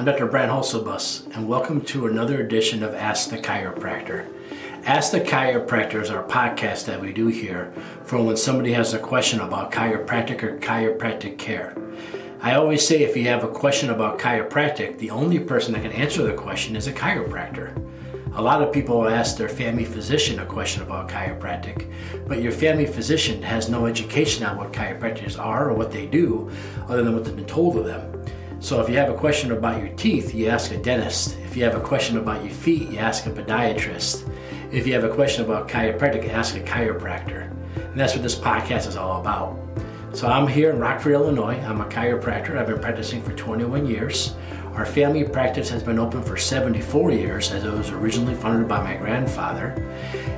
I'm Dr. Hulsebus, and welcome to another edition of Ask the Chiropractor. Ask the Chiropractor is our podcast that we do here for when somebody has a question about chiropractic or chiropractic care. I always say if you have a question about chiropractic, the only person that can answer the question is a chiropractor. A lot of people ask their family physician a question about chiropractic, but your family physician has no education on what chiropractors are or what they do other than what's been told of them. So if you have a question about your teeth, you ask a dentist. If you have a question about your feet, you ask a podiatrist. If you have a question about chiropractic, you ask a chiropractor. And that's what this podcast is all about. So I'm here in Rockford, Illinois. I'm a chiropractor. I've been practicing for 21 years. Our family practice has been open for 74 years, as it was originally founded by my grandfather,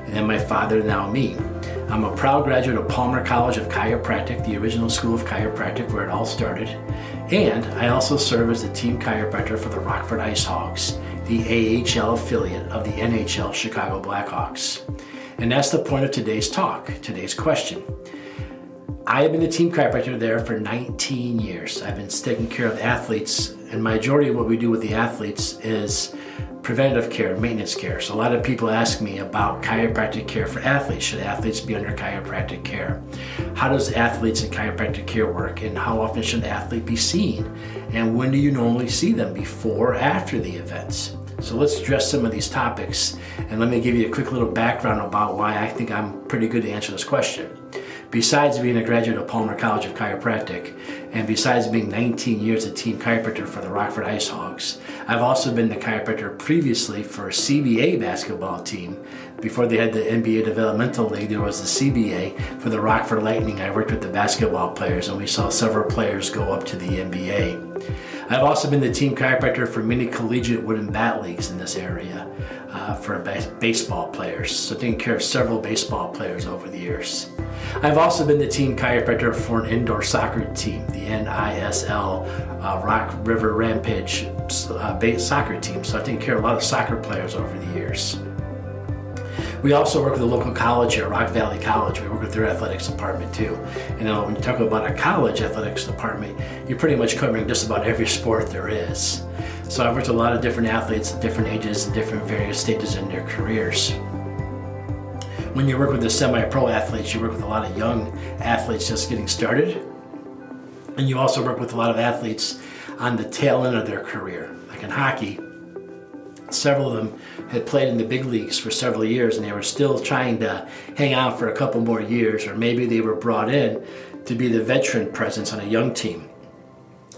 and then my father, and now me. I'm a proud graduate of Palmer College of Chiropractic, the original school of chiropractic where it all started. And I also serve as the team chiropractor for the Rockford Ice Hogs, the AHL affiliate of the NHL Chicago Blackhawks. And that's the point of today's talk, today's question. I have been the team chiropractor there for 19 years. I've been taking care of athletes, and majority of what we do with the athletes is preventative care, maintenance care. So a lot of people ask me about chiropractic care for athletes. Should athletes be under chiropractic care? How does athletes and chiropractic care work, and how often should an athlete be seen? And when do you normally see them, before or after the events? So let's address some of these topics, and let me give you a quick little background about why I think I'm pretty good to answer this question. Besides being a graduate of Palmer College of Chiropractic, and besides being 19 years a team chiropractor for the Rockford Ice Hogs, I've also been the chiropractor previously for a CBA basketball team. Before they had the NBA Developmental League, there was the CBA for the Rockford Lightning. I worked with the basketball players, and we saw several players go up to the NBA. I've also been the team chiropractor for many collegiate wooden bat leagues in this area for baseball players, so taking care of several baseball players over the years. I've also been the team chiropractor for an indoor soccer team, the NISL Rock River Rampage soccer team, so I've taken care of a lot of soccer players over the years. We also work with a local college here, Rock Valley College. We work with their athletics department too. And when you talk about a college athletics department, you're pretty much covering just about every sport there is. So I've worked with a lot of different athletes at different ages and different various stages in their careers. When you work with the semi-pro athletes, you work with a lot of young athletes just getting started. And you also work with a lot of athletes on the tail end of their career. Like in hockey, several of them had played in the big leagues for several years, and they were still trying to hang out for a couple more years, or maybe they were brought in to be the veteran presence on a young team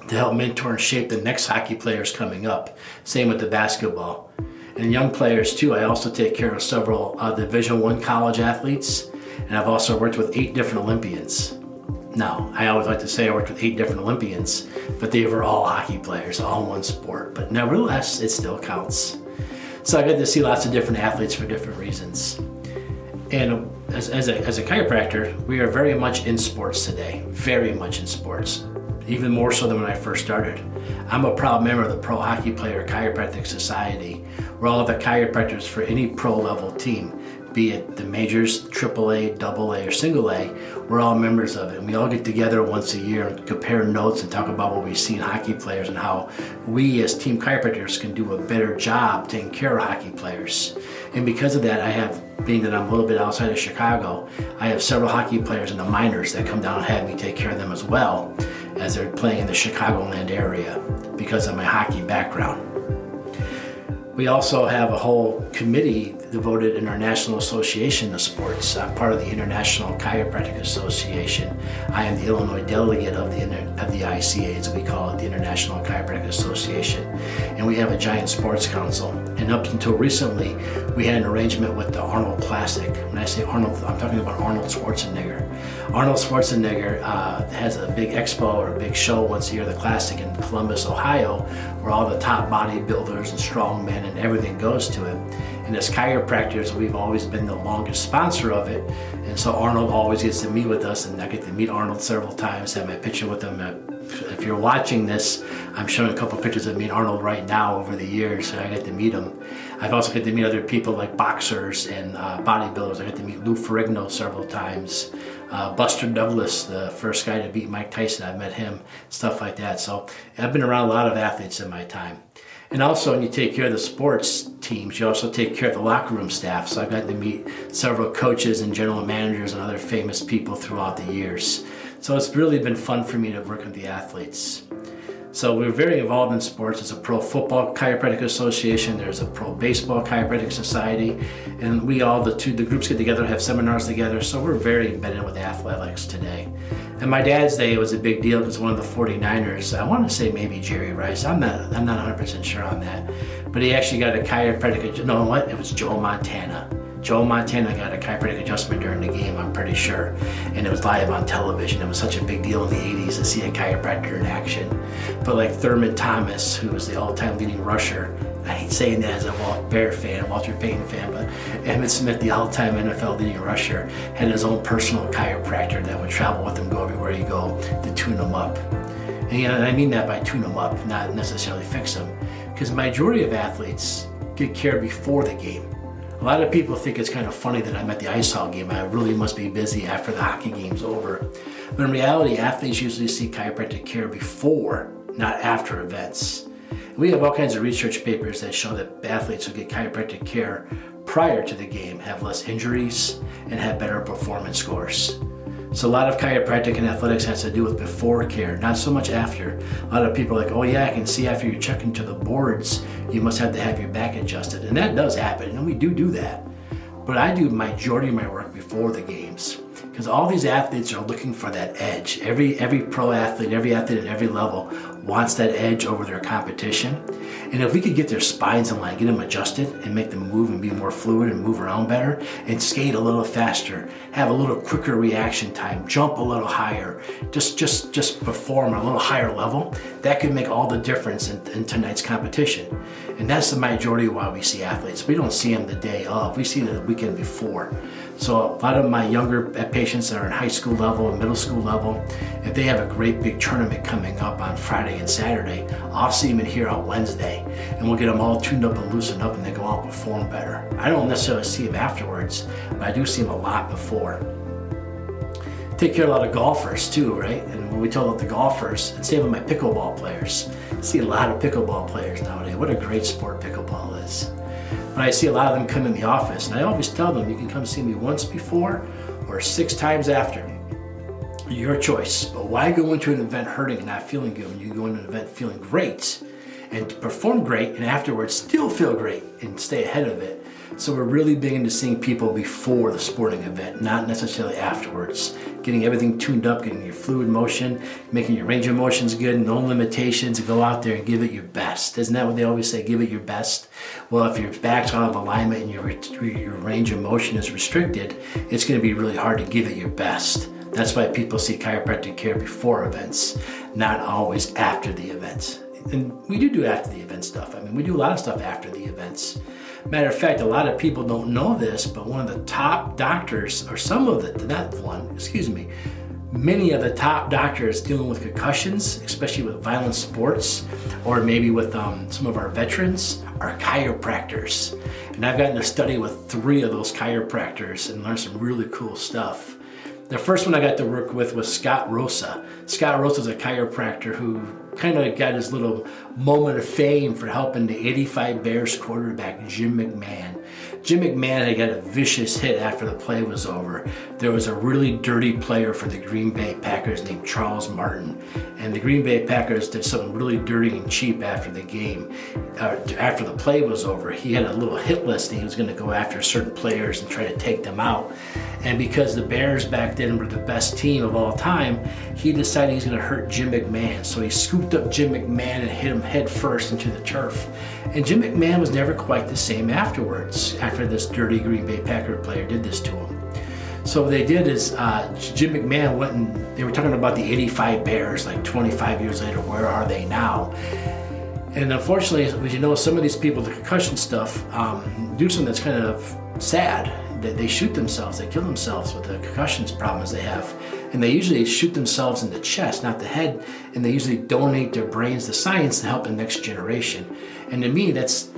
to help mentor and shape the next hockey players coming up. Same with the basketball. And young players too, I also take care of several Division I college athletes, and I've also worked with 8 different Olympians. Now, I always like to say I worked with 8 different Olympians, but they were all hockey players, all one sport. But nevertheless, it still counts. So I got to see lots of different athletes for different reasons. And as a chiropractor, we are very much in sports today, very much in sports, even more so than when I first started. I'm a proud member of the Pro Hockey Player Chiropractic Society, where all of the chiropractors for any pro level team, be it the majors, AAA, AA, or single A, we're all members of it. And we all get together once a year and compare notes and talk about what we see in hockey players and how we as team chiropractors can do a better job taking care of hockey players. And because of that, being that I'm a little bit outside of Chicago, I have several hockey players in the minors that come down and have me take care of them as well as they're playing in the Chicagoland area because of my hockey background. We also have a whole committee devoted in our National Association of Sports. I'm part of the International Chiropractic Association. I am the Illinois delegate of the ICA, as we call it, the International Chiropractic Association. And we have a giant sports council. And up until recently, we had an arrangement with the Arnold Classic. When I say Arnold, I'm talking about Arnold Schwarzenegger. Arnold Schwarzenegger has a big expo or a big show once a year, the Classic in Columbus, Ohio, where all the top bodybuilders and strongmen and everything goes to it. And as chiropractors, we've always been the longest sponsor of it. And so Arnold always gets to meet with us, and I get to meet Arnold several times, have my picture with him. If you're watching this, I'm showing a couple pictures of me and Arnold right now over the years, so I get to meet him. I've also get to meet other people like boxers and bodybuilders. I get to meet Lou Ferrigno several times. Buster Douglas, the first guy to beat Mike Tyson, I've met him, stuff like that. So I've been around a lot of athletes in my time. And also, when you take care of the sports teams, you also take care of the locker room staff. So I've gotten to meet several coaches and general managers and other famous people throughout the years. So it's really been fun for me to work with the athletes. So we're very involved in sports. There's a Pro Football Chiropractic Association, there's a Pro Baseball Chiropractic Society, and we all, the groups get together, have seminars together, so we're very embedded with athletics today. And my dad's day was a big deal because one of the 49ers, I want to say maybe Jerry Rice, I'm not 100% sure on that, but he actually got a chiropractic, no, what? It was Joe Montana. Joe Montana got a chiropractic adjustment during the game, I'm pretty sure. And it was live on television. It was such a big deal in the 80s to see a chiropractor in action. But like Thurman Thomas, who was the all-time leading rusher, I hate saying that as a Walter Payton fan, but Emmitt Smith, the all-time NFL leading rusher, had his own personal chiropractor that would travel with him, go everywhere you go, to tune him up. And I mean that by tune him up, not necessarily fix him. Because the majority of athletes get care before the game. A lot of people think it's kind of funny that I'm at the ice hall game. I really must be busy after the hockey game's over. But in reality, athletes usually see chiropractic care before, not after events. We have all kinds of research papers that show that athletes who get chiropractic care prior to the game have less injuries and have better performance scores. So a lot of chiropractic and athletics has to do with before care, not so much after. A lot of people are like, oh yeah, I can see after you check into the boards, you must have to have your back adjusted. And that does happen, and we do that. But I do majority of my work before the games, because all these athletes are looking for that edge. Every pro athlete, every athlete at every level wants that edge over their competition. And if we could get their spines in line, get them adjusted and make them move and be more fluid and move around better and skate a little faster, have a little quicker reaction time, jump a little higher, just perform at a little higher level, that could make all the difference in tonight's competition. And that's the majority of why we see athletes. We don't see them the day of, we see them the weekend before. So a lot of my younger patients that are in high school level and middle school level, if they have a great big tournament coming up on Friday and Saturday, I'll see them in here on Wednesday, and we'll get them all tuned up and loosened up, and they go out and perform better. I don't necessarily see them afterwards, but I do see them a lot before. Take care of a lot of golfers too, right? And when we talk about the golfers, and same with my pickleball players, I see a lot of pickleball players nowadays. What a great sport pickleball is. But I see a lot of them come in the office, and I always tell them, you can come see me once before or 6 times after. Your choice. But why go into an event hurting and not feeling good when you go into an event feeling great and perform great and afterwards still feel great and stay ahead of it? So we're really big into seeing people before the sporting event, not necessarily afterwards. Getting everything tuned up, getting your fluid motion, making your range of motions good, no limitations, go out there and give it your best. Isn't that what they always say, give it your best? Well, if your back's out of alignment and your range of motion is restricted, it's gonna be really hard to give it your best. That's why people see chiropractic care before events, not always after the events. And we do after the event stuff. I mean, we do a lot of stuff after the events. Matter of fact, a lot of people don't know this, but one of the top doctors, or many of the top doctors dealing with concussions, especially with violent sports, or maybe with some of our veterans, are chiropractors. And I've gotten to study with 3 of those chiropractors and learn some really cool stuff. The first one I got to work with was Scott Rosa. Scott Rosa is a chiropractor who kind of got his little moment of fame for helping the '85 Bears quarterback Jim McMahon. Jim McMahon had got a vicious hit after the play was over. There was a really dirty player for the Green Bay Packers named Charles Martin, and the Green Bay Packers did something really dirty and cheap after the game. After the play was over, he had a little hit list and he was going to go after certain players and try to take them out. And because the Bears back then were the best team of all time, he decided he's going to hurt Jim McMahon. So he scooped up Jim McMahon and hit him head first into the turf. And Jim McMahon was never quite the same afterwards, after this dirty Green Bay Packer player did this to him. So what they did is Jim McMahon went and they were talking about the '85 Bears like 25 years later. Where are they now? And unfortunately, as you know, some of these people, the concussion stuff, do something that's kind of sad. They shoot themselves, they kill themselves with the concussions problems they have. And they usually shoot themselves in the chest, not the head, and they usually donate their brains to science to help the next generation. And to me, that's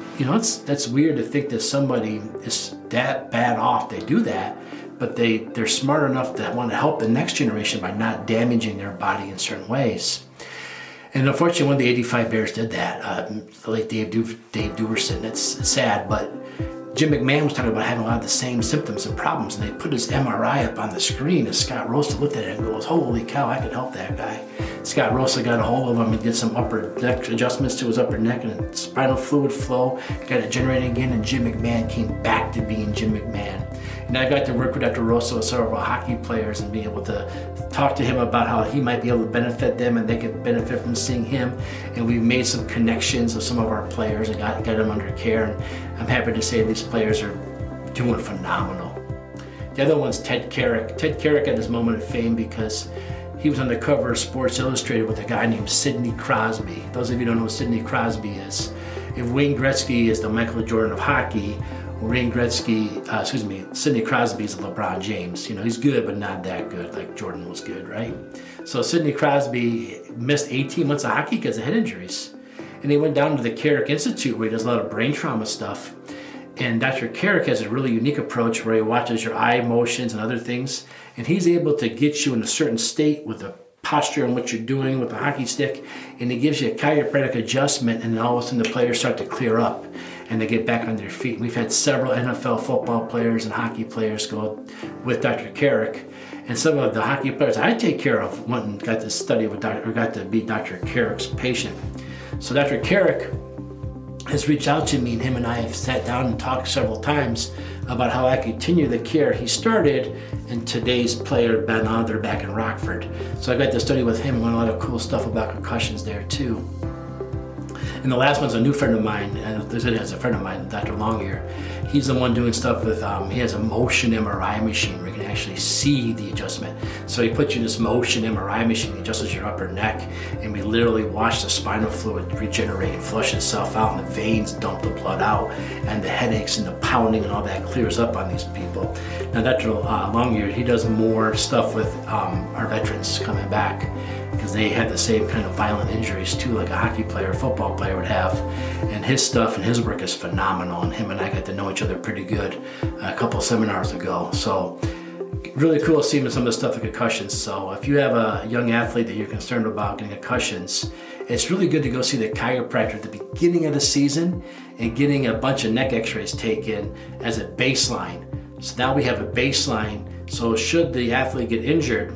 weird to think that somebody is that bad off. They do that, but they're smart enough to want to help the next generation by not damaging their body in certain ways. And unfortunately, one of the 85 Bears did that. Like Dave Duverson, it's sad, but Jim McMahon was talking about having a lot of the same symptoms and problems, and they put his MRI up on the screen, and Scott Rosa looked at it and goes, holy cow, I could help that guy. Scott Rosa got a hold of him and did some upper neck adjustments to his upper neck and spinal fluid flow, got it generating again, and Jim McMahon came back to being Jim McMahon. And I got to work with Dr. Rosa with several hockey players and be able to talk to him about how he might be able to benefit them and they could benefit from seeing him. And we made some connections with some of our players and got them under care. And I'm happy to say these players are doing phenomenal. The other one's Ted Carrick. Ted Carrick had this moment of fame because he was on the cover of Sports Illustrated with a guy named Sidney Crosby. Those of you who don't know who Sidney Crosby is, if Wayne Gretzky is the Michael Jordan of hockey, Sidney Crosby is the LeBron James. You know, he's good, but not that good, like Jordan was good, right? So Sidney Crosby missed 18 months of hockey because of head injuries. And he went down to the Carrick Institute where he does a lot of brain trauma stuff. And Dr. Carrick has a really unique approach where he watches your eye motions and other things. And he's able to get you in a certain state with the posture and what you're doing with the hockey stick. And he gives you a chiropractic adjustment, and then all of a sudden the players start to clear up and they get back on their feet. We've had several NFL football players and hockey players go with Dr. Carrick. And some of the hockey players I take care of went and got to study with got to be Dr. Carrick's patient. So Dr. Carrick has reached out to me, and him and I have sat down and talked several times about how I continue the care he started, and today's player, Ben Other, back in Rockford. So I got to study with him and learn a lot of cool stuff about concussions there too. And the last one's a new friend of mine, and this is a friend of mine, Dr. Longyear. He's the one doing stuff with, he has a motion MRI machine where you can actually see the adjustment. So he puts you in this motion MRI machine, he adjusts your upper neck, and we literally watch the spinal fluid regenerate and flush itself out, and the veins dump the blood out, and the headaches and the pounding and all that clears up on these people. Now Dr. Longyear, he does more stuff with our veterans coming back, because they had the same kind of violent injuries too, like a hockey player, football player would have. And his stuff and his work is phenomenal, and him and I got to know each other pretty good a couple seminars ago. So really cool seeing some of the stuff with concussions. So if you have a young athlete that you're concerned about getting concussions, it's really good to go see the chiropractor at the beginning of the season and getting a bunch of neck x-rays taken as a baseline. So now we have a baseline, so should the athlete get injured,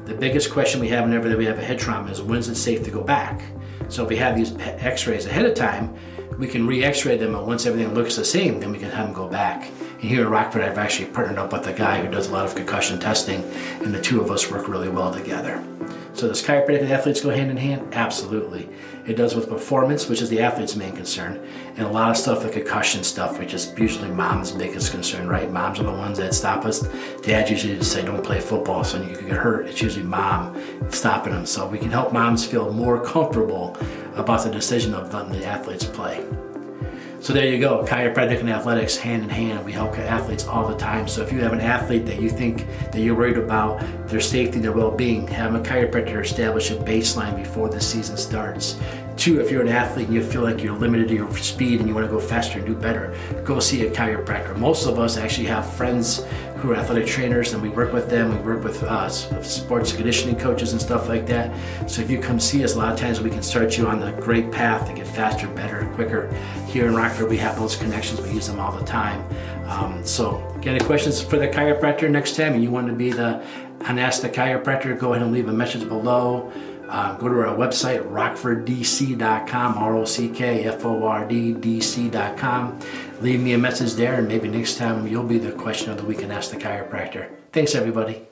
the biggest question we have whenever we have a head trauma is, when's it safe to go back? So if we have these x-rays ahead of time, we can re-x-ray them, and once everything looks the same, then we can have them go back. And here in Rockford, I've actually partnered up with a guy who does a lot of concussion testing, and the two of us work really well together. So does chiropractic and athletes go hand in hand? Absolutely. It does with performance, which is the athlete's main concern, and a lot of stuff, the concussion stuff, which is usually mom's biggest concern, right? Moms are the ones that stop us. Dads usually just say, don't play football so you can get hurt. It's usually mom stopping them. So we can help moms feel more comfortable about the decision of letting the athletes play. So there you go, chiropractic and athletics hand in hand. We help athletes all the time. So if you have an athlete that you think that you're worried about their safety, their well-being, have a chiropractor establish a baseline before the season starts. 2, if you're an athlete and you feel like you're limited to your speed and you want to go faster and do better, go see a chiropractor. Most of us actually have friends who are athletic trainers, and we work with them. We work with sports conditioning coaches and stuff like that. So if you come see us, a lot of times we can start you on the great path to get faster, better, quicker. Here in Rockford, we have those connections. We use them all the time. So get any questions for the chiropractor next time, and you want to be an Ask the Chiropractor, go ahead and leave a message below. Go to our website, rockforddc.com, ROCKFORDDC.com. Leave me a message there, and maybe next time you'll be the question of the week and Ask the Chiropractor. Thanks, everybody.